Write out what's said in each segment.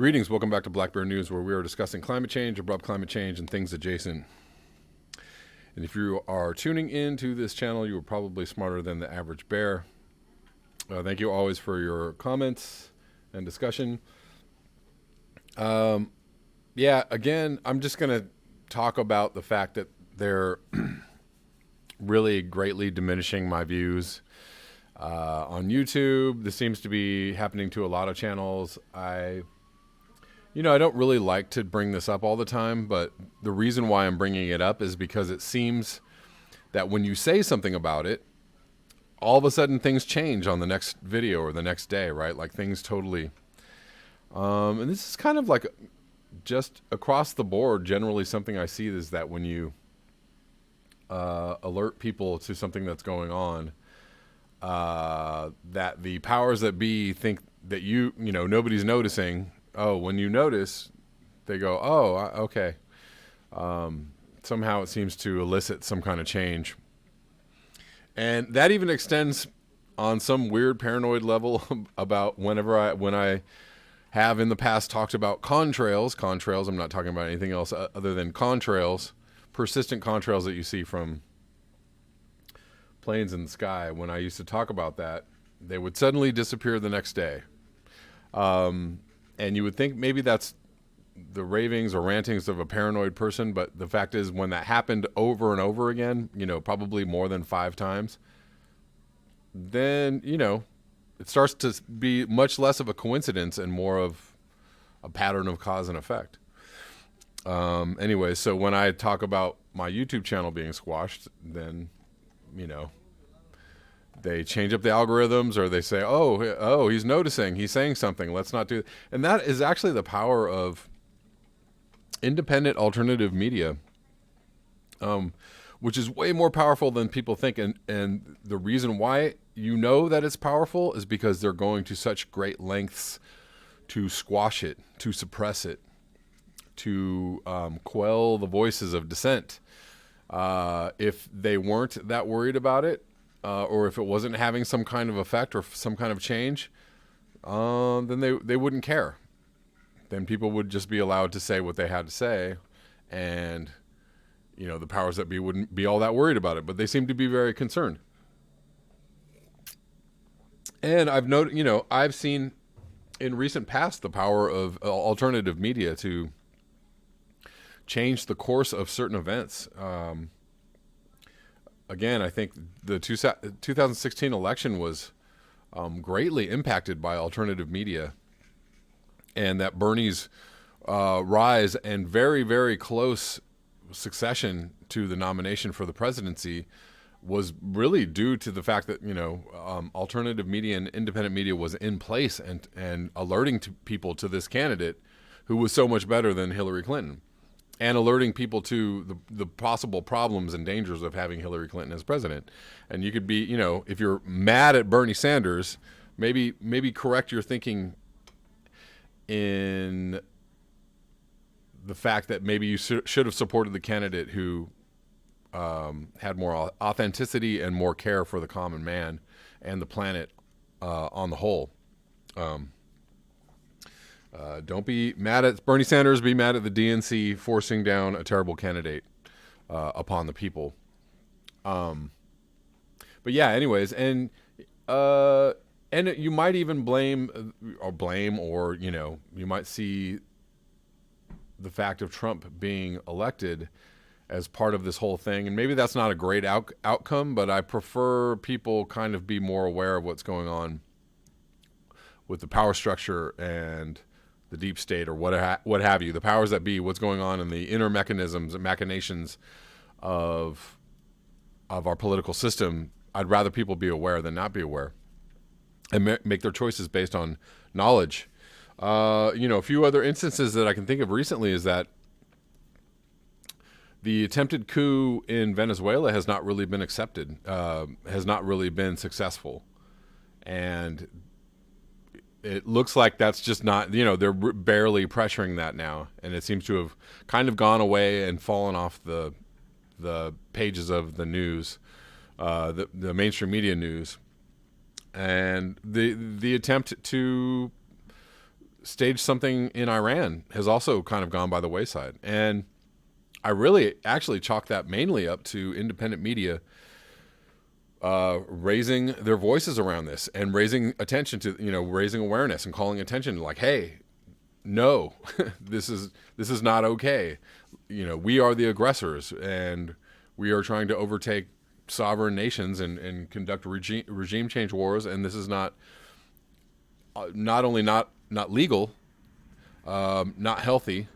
Greetings, welcome back to Black Bear News, where we are discussing climate change, abrupt climate change, and things adjacent. And if you are tuning into this channel, you are probably smarter than the average bear. Thank you always for your comments and discussion. Again, I'm just going to talk about the fact that they're really greatly diminishing my views on YouTube. This seems to be happening to a lot of channels. I don't really like to bring this up all the time, but the reason why I'm bringing it up is because it seems that when you say something about it, all of a sudden things change on the next video or the next day, right? Like things totally... and this is kind of like just across the board. Generally, something I see is that when you alert people to something that's going on, that the powers that be think that nobody's noticing. Oh, when you notice, they go, oh, okay. Somehow it seems to elicit some kind of change. And that even extends on some weird paranoid level about when I have in the past talked about contrails. I'm not talking about anything else other than contrails, persistent contrails that you see from planes in the sky. When I used to talk about that, they would suddenly disappear the next day. And you would think maybe that's the ravings or rantings of a paranoid person, but the fact is when that happened over and over again, probably more than 5 times, then, it starts to be much less of a coincidence and more of a pattern of cause and effect. Anyway, so when I talk about my YouTube channel being squashed, then, they change up the algorithms, or they say, oh, he's noticing, he's saying something, let's not do it. And that is actually the power of independent alternative media, which is way more powerful than people think. And the reason why that it's powerful is because they're going to such great lengths to squash it, to suppress it, to quell the voices of dissent. If they weren't that worried about it, or if it wasn't having some kind of effect or some kind of change, then they wouldn't care. Then people would just be allowed to say what they had to say, and the powers that be wouldn't be all that worried about it. But they seem to be very concerned. And I've seen in recent past the power of alternative media to change the course of certain events. Again, I think the 2016 election was greatly impacted by alternative media, and that Bernie's rise and very, very close succession to the nomination for the presidency was really due to the fact that alternative media and independent media was in place and alerting people to this candidate who was so much better than Hillary Clinton, and alerting people to the possible problems and dangers of having Hillary Clinton as president. And you could be, if you're mad at Bernie Sanders, maybe correct your thinking in the fact that maybe you should have supported the candidate who had more authenticity and more care for the common man and the planet on the whole. Don't be mad at Bernie Sanders. Be mad at the DNC forcing down a terrible candidate upon the people. But yeah, anyways, and you might even blame, or you might see the fact of Trump being elected as part of this whole thing, and maybe that's not a great outcome. But I prefer people kind of be more aware of what's going on with the power structure and the deep state, or what have you, the powers that be, what's going on in the inner mechanisms and machinations of our political system. I'd rather people be aware than not be aware, and make their choices based on knowledge. A few other instances that I can think of recently is that the attempted coup in Venezuela has not really been accepted, has not really been successful, and it looks like that's just not, they're barely pressuring that now. And it seems to have kind of gone away and fallen off the pages of the news, the mainstream media news. And the attempt to staged something in Iran has also kind of gone by the wayside. And I really actually chalk that mainly up to independent media raising their voices around this and raising attention to, raising awareness and calling attention like, hey, no, this is not okay. We are the aggressors and we are trying to overtake sovereign nations and conduct regime change wars. And this is not only not legal, not healthy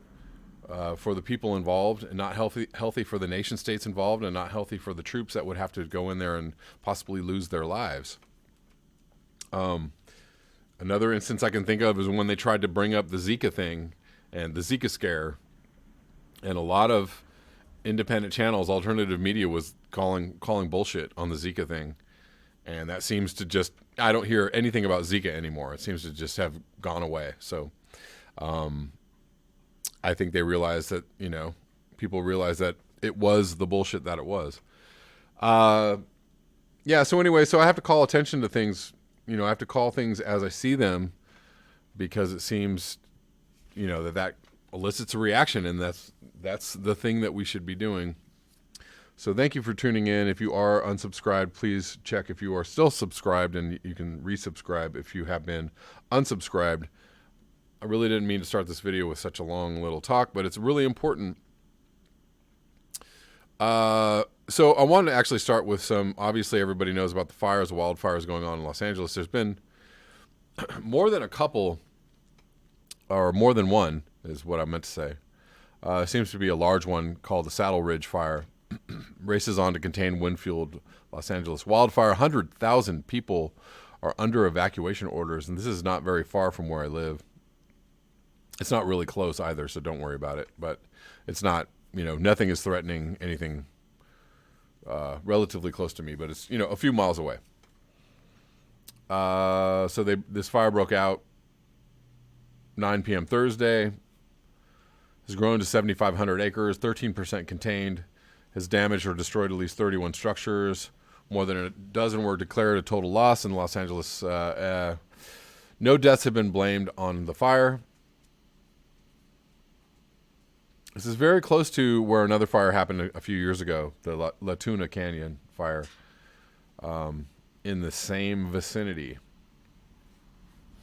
for the people involved, and not healthy for the nation states involved, and not healthy for the troops that would have to go in there and possibly lose their lives. Another instance I can think of is when they tried to bring up the Zika thing and the Zika scare, and a lot of independent channels, alternative media, was calling bullshit on the Zika thing. And that seems to just, I don't hear anything about Zika anymore. It seems to just have gone away. So I think they realized that, people realized that it was the bullshit that it was. So anyway, so I have to call attention to things, I have to call things as I see them, because it seems, that elicits a reaction, and that's the thing that we should be doing. So thank you for tuning in. If you are unsubscribed, please check if you are still subscribed, and you can resubscribe if you have been unsubscribed. I really didn't mean to start this video with such a long little talk, but it's really important. So I wanted to actually start with obviously everybody knows about the wildfires going on in Los Angeles. There's been more than a couple, or more than one is what I meant to say. Seems to be a large one called the Saddle Ridge Fire. Races on to contain wind-fueled Los Angeles wildfire. 100,000 people are under evacuation orders, and this is not very far from where I live. It's not really close either, so don't worry about it. But it's not, nothing is threatening anything relatively close to me, but it's, a few miles away. So this fire broke out 9 p.m. Thursday. Has grown to 7,500 acres, 13% contained. Has damaged or destroyed at least 31 structures. More than a dozen were declared a total loss in Los Angeles. No deaths have been blamed on the fire. This is very close to where another fire happened a few years ago, the La Tuna Canyon fire, in the same vicinity.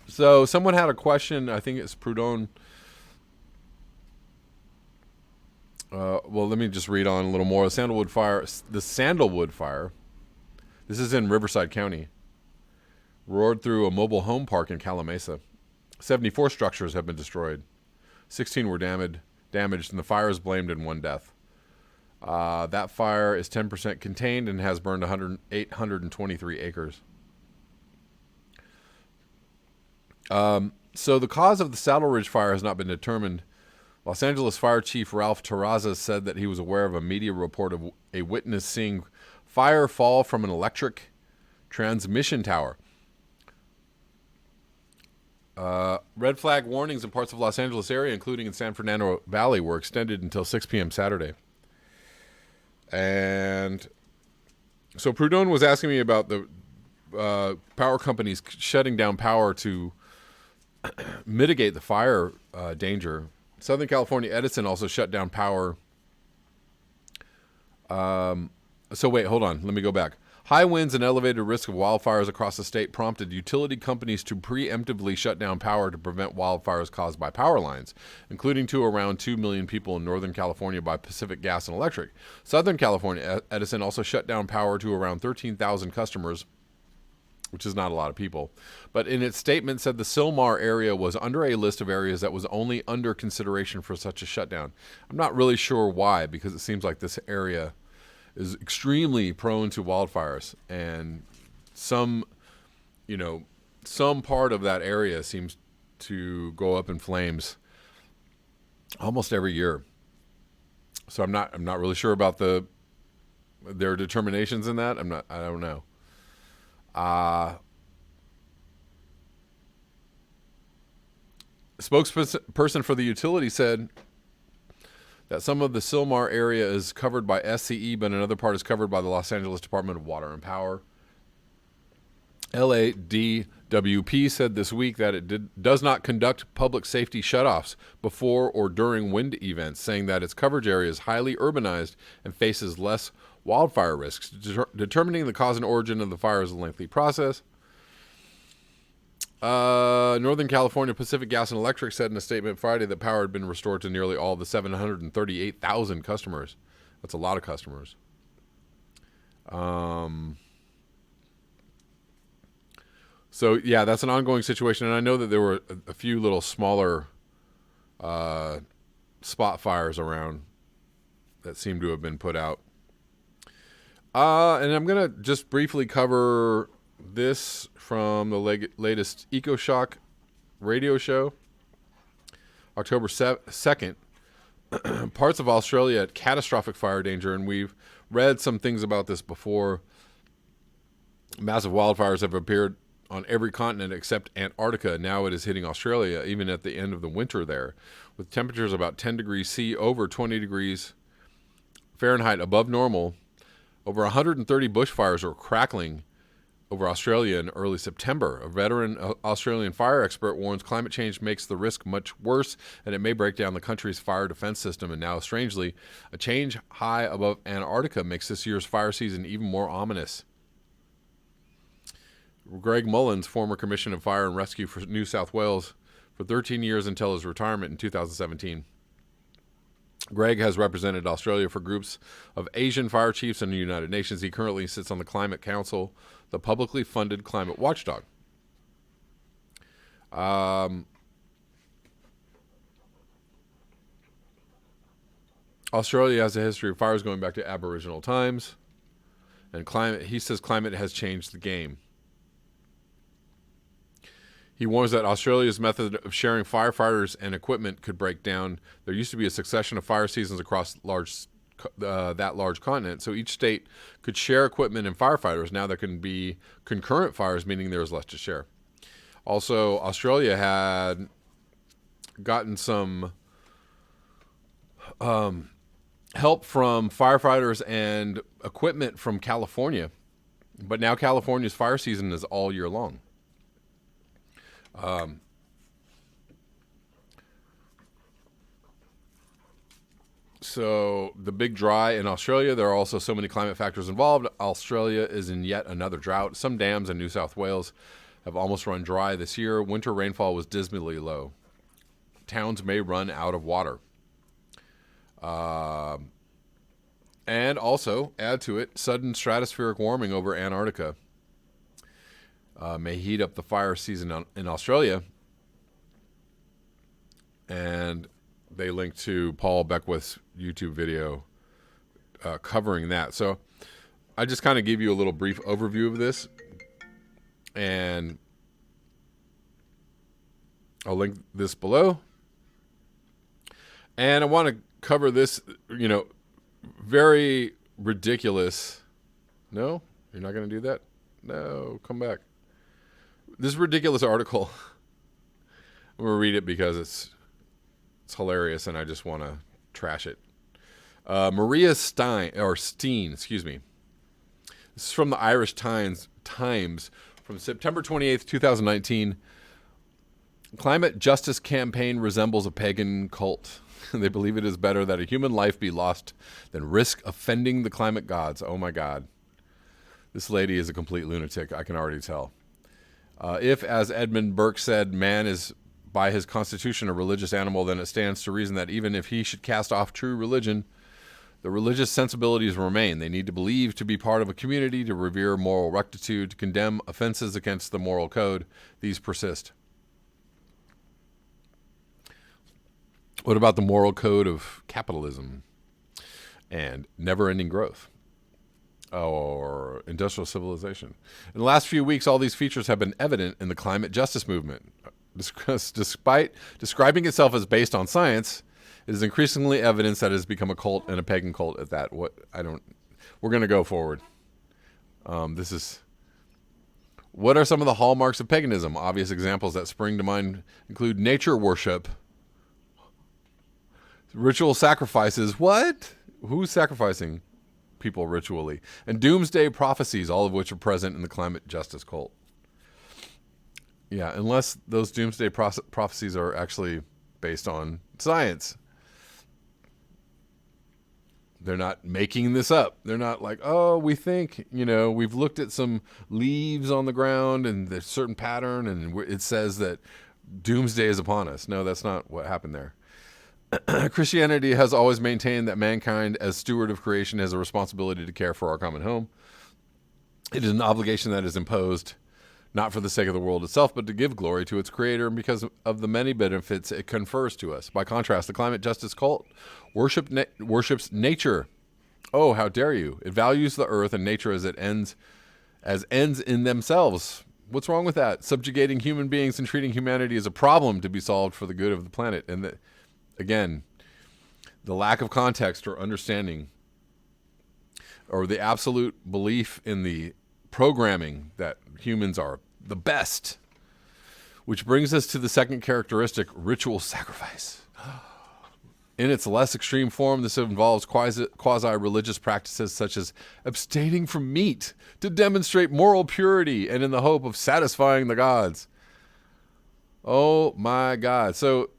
So someone had a question. I think it's Prudhomme. Well, let me just read on a little more. The Sandalwood Fire, this is in Riverside County, roared through a mobile home park in Calamasa. 74 structures have been destroyed. 16 were damaged, and the fire is blamed in one death. That fire is 10% contained and has burned 823 acres. So the cause of the Saddle Ridge Fire has not been determined. Los Angeles Fire Chief Ralph Terrazas said that he was aware of a media report of a witness seeing fire fall from an electric transmission tower. Red flag warnings in parts of Los Angeles area, including in San Fernando Valley, were extended until 6 p.m. Saturday. And so Prudhomme was asking me about the power companies shutting down power to mitigate the fire danger. Southern California Edison also shut down power. So wait, hold on. Let me go back. High winds and elevated risk of wildfires across the state prompted utility companies to preemptively shut down power to prevent wildfires caused by power lines, including to around 2 million people in Northern California by Pacific Gas and Electric. Southern California Edison also shut down power to around 13,000 customers, which is not a lot of people. But in its statement said the Sylmar area was under a list of areas that was only under consideration for such a shutdown. I'm not really sure why, because it seems like this area is extremely prone to wildfires, and some part of that area seems to go up in flames almost every year. So I'm not really sure about their determinations in that. I don't know. Spokesperson for the utility said that some of the Sylmar area is covered by SCE, but another part is covered by the Los Angeles Department of Water and Power. LADWP said this week that it does not conduct public safety shutoffs before or during wind events, saying that its coverage area is highly urbanized and faces less wildfire risks. Determining the cause and origin of the fire is a lengthy process. Northern California Pacific Gas and Electric said in a statement Friday that power had been restored to nearly all of the 738,000 customers. That's a lot of customers. So, yeah, that's an ongoing situation. And I know that there were a few little smaller spot fires around that seem to have been put out. And I'm going to just briefly cover this from the latest EcoShock radio show. October 2nd. Parts of Australia at catastrophic fire danger. And we've read some things about this before. Massive wildfires have appeared on every continent except Antarctica. Now it is hitting Australia, even at the end of the winter there, with temperatures about 10 degrees C over 20 degrees Fahrenheit above normal. Over 130 bushfires were crackling over Australia in early September. A veteran Australian fire expert warns climate change makes the risk much worse, and it may break down the country's fire defense system. And now, strangely, a change high above Antarctica makes this year's fire season even more ominous. Greg Mullins, former Commissioner of Fire and Rescue for New South Wales for 13 years until his retirement in 2017. Greg has represented Australia for groups of Asian fire chiefs in the United Nations. He currently sits on the Climate Council, the publicly funded climate watchdog. Australia has a history of fires going back to Aboriginal times. And he says climate has changed the game. He warns that Australia's method of sharing firefighters and equipment could break down. There used to be a succession of fire seasons across that large continent, so each state could share equipment and firefighters. Now there can be concurrent fires, meaning there is less to share. Also, Australia had gotten some help from firefighters and equipment from California, but now California's fire season is all year long. So the big dry in Australia, there are also so many climate factors involved. Australia is in yet another drought. Some dams in New South Wales have almost run dry this year. Winter rainfall was dismally low. Towns may run out of water. And also, add to it, sudden stratospheric warming over Antarctica may heat up the fire season in Australia. And they link to Paul Beckwith's YouTube video covering that. So I just kind of give you a little brief overview of this. And I'll link this below. And I want to cover this, very ridiculous. No? You're not going to do that? No, come back. This ridiculous article. I'm going to read it because it's hilarious and I just want to trash it. Maria Steen, excuse me. This is from the Irish Times from September 28th, 2019. Climate justice campaign resembles a pagan cult. They believe it is better that a human life be lost than risk offending the climate gods. Oh my God. This lady is a complete lunatic, I can already tell. If, as Edmund Burke said, man is by his constitution a religious animal, then it stands to reason that even if he should cast off true religion, the religious sensibilities remain. They need to believe to be part of a community, to revere moral rectitude, to condemn offenses against the moral code. These persist. What about the moral code of capitalism and never-ending growth or industrial civilization? In the last few weeks, all these features have been evident in the climate justice movement. Despite describing itself as based on science, it is increasingly evidence that it has become a cult and a pagan cult at that. We're going to go forward. What are some of the hallmarks of paganism? Obvious examples that spring to mind include nature worship, ritual sacrifices. What? Who's sacrificing people ritually? And doomsday prophecies, all of which are present in the climate justice cult. Yeah, unless those doomsday prophecies are actually based on science. They're not making this up. They're not like, oh, we think, we've looked at some leaves on the ground and there's a certain pattern and it says that doomsday is upon us. No, that's not what happened there. Christianity has always maintained that mankind, as steward of creation, has a responsibility to care for our common home. It is an obligation that is imposed not for the sake of the world itself, but to give glory to its creator and because of the many benefits it confers to us. By contrast, the climate justice cult worships nature. Oh, how dare you! It values the earth and nature as ends in themselves. What's wrong with that? Subjugating human beings and treating humanity as a problem to be solved for the good of the planet. And again, the lack of context or understanding, or the absolute belief in the programming that humans are the best. Which brings us to the second characteristic, ritual sacrifice. In its less extreme form, this involves quasi-religious practices such as abstaining from meat to demonstrate moral purity and in the hope of satisfying the gods. Oh my God. So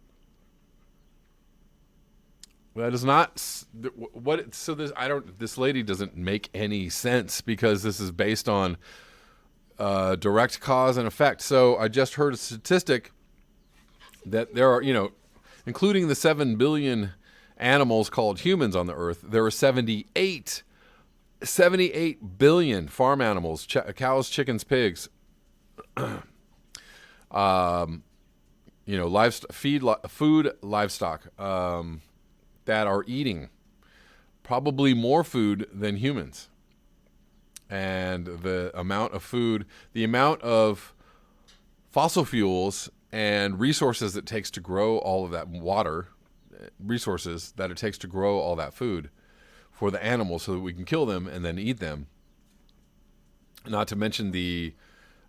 that is not what. So this lady doesn't make any sense because this is based on direct cause and effect. So I just heard a statistic that there are, including the 7 billion animals called humans on the earth, there are 78 billion farm animals, cows, chickens, pigs, livestock, that are eating probably more food than humans. And the amount of fossil fuels and resources it takes to grow all of that water, resources that it takes to grow all that food for the animals so that we can kill them and then eat them. Not to mention the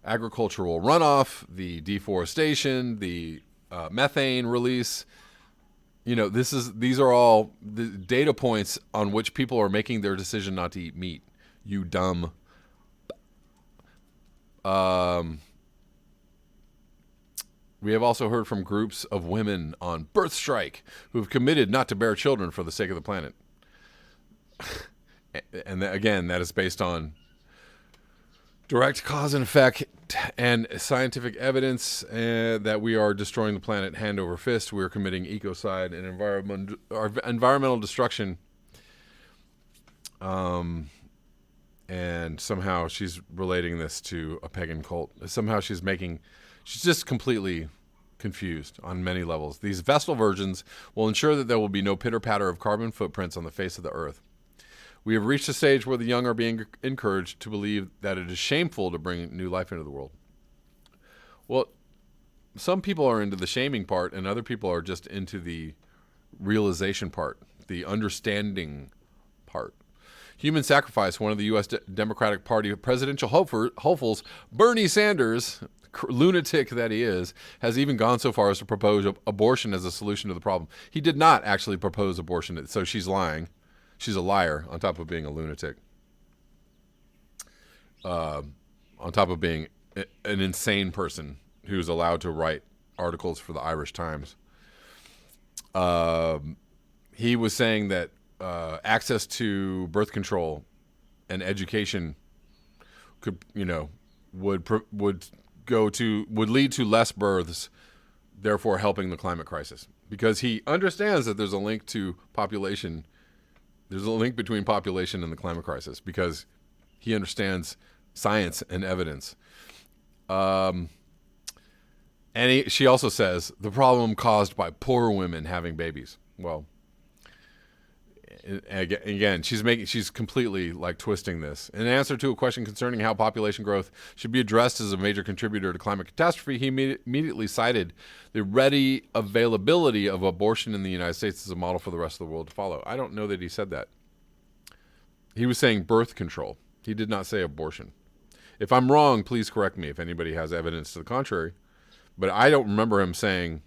agricultural runoff, the deforestation, the methane release. These are all the data points on which people are making their decision not to eat meat. You dumb. We have also heard from groups of women on birth strike who have committed not to bear children for the sake of the planet. And again, that is based on direct cause and effect and scientific evidence that we are destroying the planet hand over fist. We are committing ecocide and environmental destruction. And somehow she's relating this to a pagan cult. Somehow she's just completely confused on many levels. These Vestal virgins will ensure that there will be no pitter-patter of carbon footprints on the face of the earth. We have reached a stage where the young are being encouraged to believe that it is shameful to bring new life into the world. Well, some people are into the shaming part, and other people are just into the realization part, the understanding part. Human sacrifice, one of the U.S. Democratic Party presidential hopefuls, Bernie Sanders, lunatic that he is, has even gone so far as to propose abortion as a solution to the problem. He did not actually propose abortion, so she's lying. She's a liar on top of being a lunatic. On top of being an insane person who's allowed to write articles for the Irish Times. He was saying that access to birth control and education would lead to less births, therefore helping the climate crisis. Because he understands that there's a link to population. There's a link between population and the climate crisis because he understands science and evidence. She also says the problem caused by poor women having babies. Well, again, she's completely twisting this. In answer to a question concerning how population growth should be addressed as a major contributor to climate catastrophe, he immediately cited the ready availability of abortion in the United States as a model for the rest of the world to follow. I don't know that he said that. He was saying birth control. He did not say abortion. If I'm wrong, please correct me if anybody has evidence to the contrary. But I don't remember him saying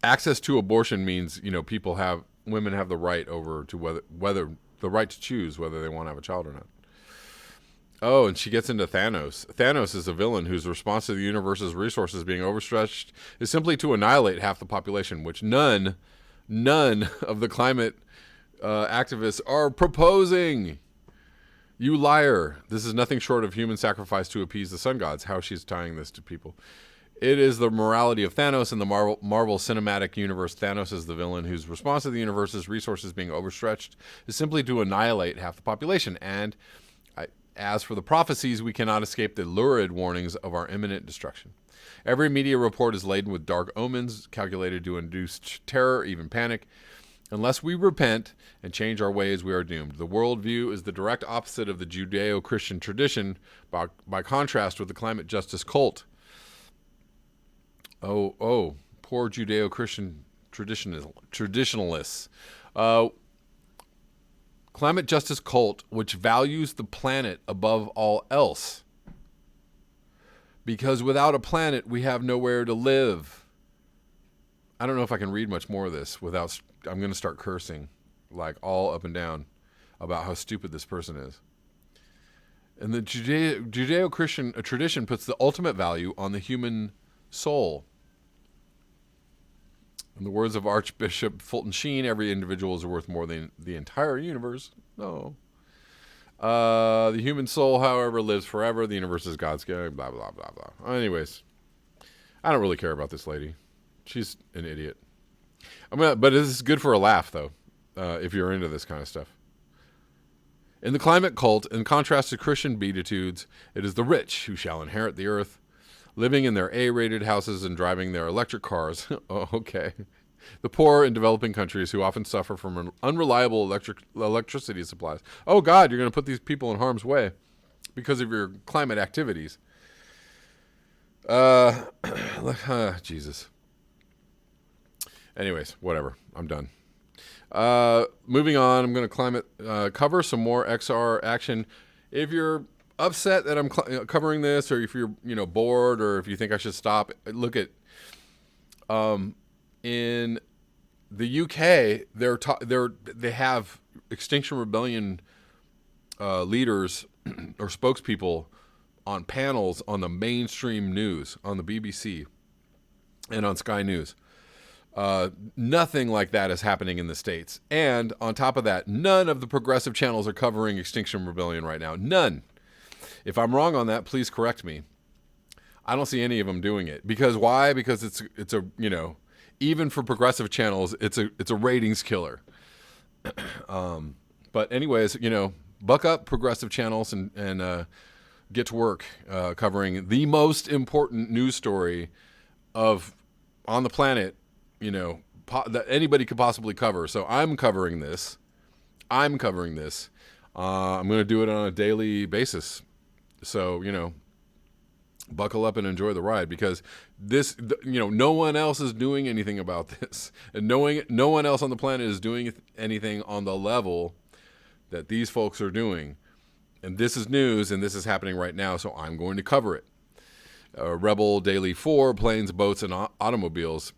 access to abortion means, women have the right over to whether the right to choose whether they want to have a child or not. Oh, and she gets into Thanos. Thanos is a villain whose response to the universe's resources being overstretched is simply to annihilate half the population, which none of the climate activists are proposing. You liar. This is nothing short of human sacrifice to appease the sun gods. How she's tying this to people. It is the morality of Thanos in the Marvel Cinematic Universe. Thanos is the villain whose response to the universe's resources being overstretched is simply to annihilate half the population. And as for the prophecies, we cannot escape the lurid warnings of our imminent destruction. Every media report is laden with dark omens, calculated to induce terror, even panic. Unless we repent and change our ways, we are doomed. The worldview is the direct opposite of the Judeo-Christian tradition, by contrast with the climate justice cult. Oh, poor Judeo-Christian traditionalists. Climate justice cult, which values the planet above all else. Because without a planet, we have nowhere to live. I don't know if I can read much more of this without... I'm going to start cursing, like all up and down, about how stupid this person is. And the Judeo-Christian tradition puts the ultimate value on the human soul. In the words of Archbishop Fulton Sheen, every individual is worth more than the entire universe. No. The human soul, however, lives forever. The universe is God's gift, blah, blah, blah, blah. Anyways, I don't really care about this lady. She's an idiot. But this is good for a laugh, though, if you're into this kind of stuff. In the climate cult, in contrast to Christian beatitudes, it is the rich who shall inherit the earth, living in their A-rated houses and driving their electric cars. Oh, okay. The poor in developing countries who often suffer from unreliable electricity supplies. Oh, God, you're going to put these people in harm's way because of your climate activities. Jesus. Anyways, whatever. I'm done. Moving on, I'm going to cover some more XR action. If you're upset that I'm covering this, or if you're bored, or if you think I should stop, look at in the UK they have Extinction Rebellion leaders or spokespeople on panels on the mainstream news, on the BBC and on Sky News. Nothing like that is happening in the States. And on top of that, none of the progressive channels are covering Extinction Rebellion right now. None. If I'm wrong on that, please correct me. I don't see any of them doing it. Because why? Because it's a even for progressive channels, it's a ratings killer. But anyways, buck up, progressive channels, and get to work covering the most important news story on the planet, that anybody could possibly cover. So I'm covering this. I'm going to do it on a daily basis. So, buckle up and enjoy the ride, because this, no one else is doing anything about this. And no one else on the planet is doing anything on the level that these folks are doing. And this is news, and this is happening right now, so I'm going to cover it. Rebel Daily 4, Planes, Boats, and Automobiles.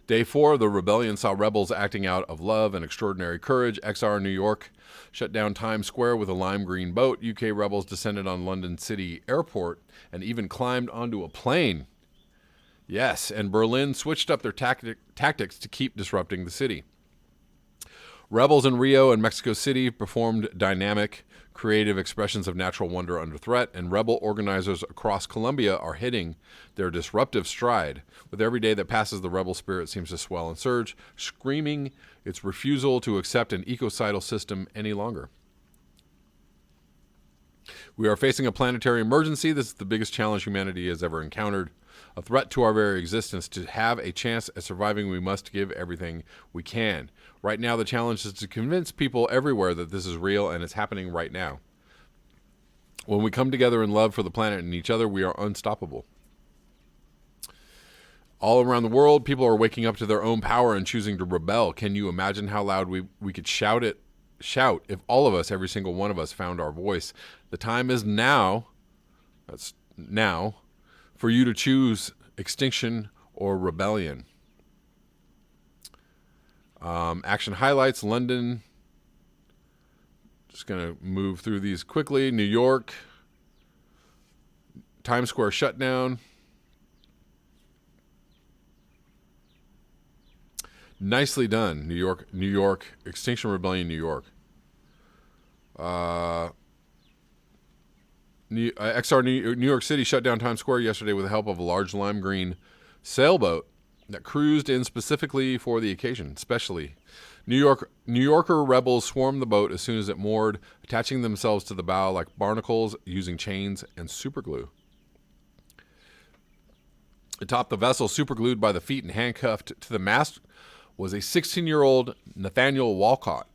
Day 4, the rebellion saw rebels acting out of love and extraordinary courage. XR New York shut down Times Square with a lime green boat. UK rebels descended on London City Airport and even climbed onto a plane. Yes, and Berlin switched up their tactics to keep disrupting the city. Rebels in Rio and Mexico City performed dynamic, creative expressions of natural wonder under threat, and rebel organizers across Colombia are hitting their disruptive stride. With every day that passes, the rebel spirit seems to swell and surge, screaming its refusal to accept an ecocidal system any longer. We are facing a planetary emergency. This is the biggest challenge humanity has ever encountered. A threat to our very existence. To have a chance at surviving, we must give everything we can. Right now, the challenge is to convince people everywhere that this is real and it's happening right now. When we come together in love for the planet and each other, we are unstoppable. All around the world, people are waking up to their own power and choosing to rebel. Can you imagine how loud we could shout if all of us, every single one of us, found our voice? The time is now, that's now, for you to choose extinction or rebellion. Action highlights: London Just going to move through these quickly. New York, Times Square shutdown. Nicely done, New York, Extinction Rebellion, New York. XR New York City shut down Times Square yesterday with the help of a large lime green sailboat that cruised in specifically for the occasion. New Yorker rebels swarmed the boat as soon as it moored, attaching themselves to the bow like barnacles using chains and superglue. Atop the vessel, superglued by the feet and handcuffed to the mast, was a 16-year-old Nathaniel Walcott.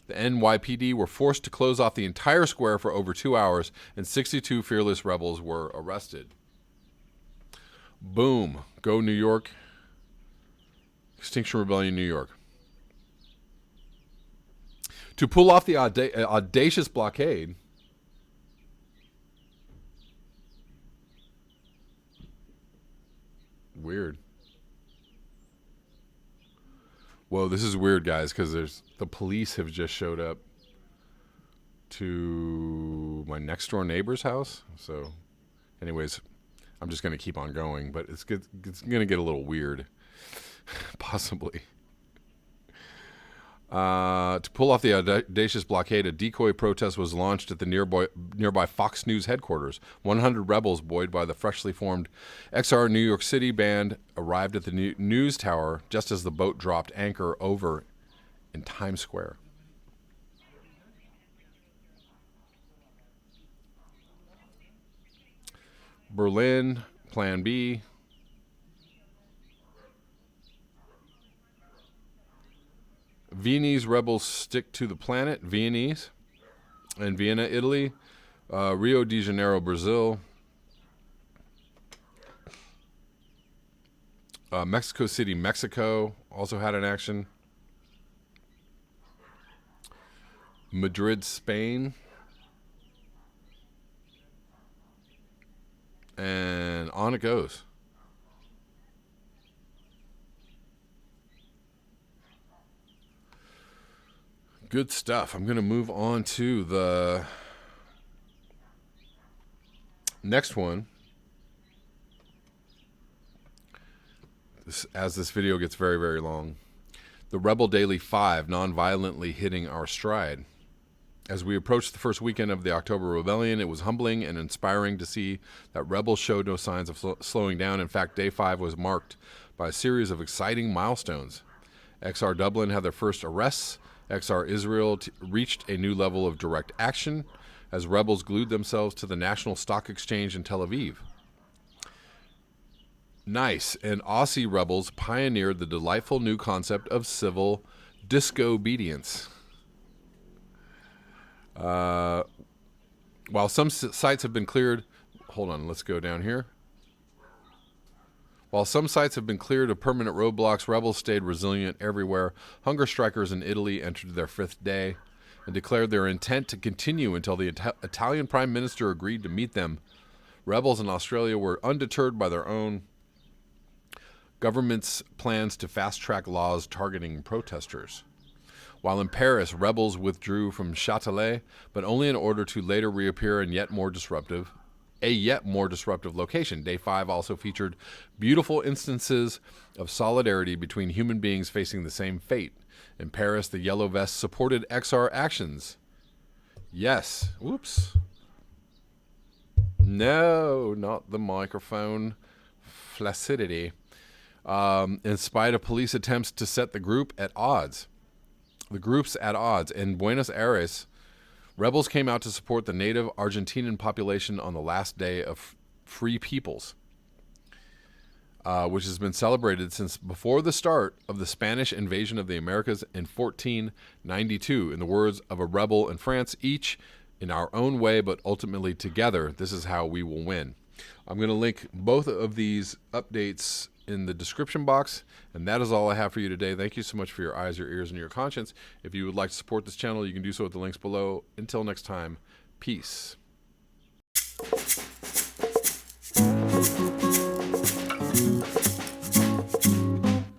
The NYPD were forced to close off the entire square for over 2 hours, and 62 fearless rebels were arrested. Boom. Go New York. Extinction Rebellion, New York. To pull off the audacious blockade, weird. Whoa, this is weird, guys, because the police have just showed up to my next door neighbor's house. So, anyways, I'm just going to keep on going, but it's going to get a little weird, possibly. To pull off the audacious blockade, a decoy protest was launched at the nearby Fox News headquarters. 100 rebels buoyed by the freshly formed XR New York City band arrived at the news tower just as the boat dropped anchor over in Times Square. Berlin, Plan B. Viennese rebels stick to the planet. Viennese. And Vienna, Italy. Rio de Janeiro, Brazil. Mexico City, Mexico also had an action. Madrid, Spain. And on it goes. Good stuff. I'm going to move on to the next one. As this video gets very, very long. The Rebel Daily 5, non-violently hitting our stride. As we approached the first weekend of the October Rebellion, it was humbling and inspiring to see that rebels showed no signs of slowing down. In fact, Day 5 was marked by a series of exciting milestones. XR Dublin had their first arrests. XR Israel reached a new level of direct action as rebels glued themselves to the National Stock Exchange in Tel Aviv. Nice. And Aussie rebels pioneered the delightful new concept of civil disobedience. While some sites have been cleared... Hold on, let's go down here. While some sites have been cleared of permanent roadblocks, rebels stayed resilient everywhere. Hunger strikers in Italy entered their 5th day and declared their intent to continue until the Italian Prime Minister agreed to meet them. Rebels in Australia were undeterred by their own government's plans to fast-track laws targeting protesters. While in Paris, rebels withdrew from Châtelet, but only in order to later reappear in a yet more disruptive location. Day 5 also featured beautiful instances of solidarity between human beings facing the same fate. In Paris, the Yellow Vests supported XR actions. Yes. Whoops. No, not the microphone. Flaccidity. In spite of police attempts to set the groups at odds. In Buenos Aires, rebels came out to support the native Argentinian population on the last day of Free Peoples, which has been celebrated since before the start of the Spanish invasion of the Americas in 1492. In the words of a rebel in France, each in our own way, but ultimately together, this is how we will win. I'm going to link both of these updates in the description box, and that is all I have for you today. Thank you so much for your eyes, your ears, and your conscience. If you would like to support this channel, you can do so at the links below. Until next time, peace.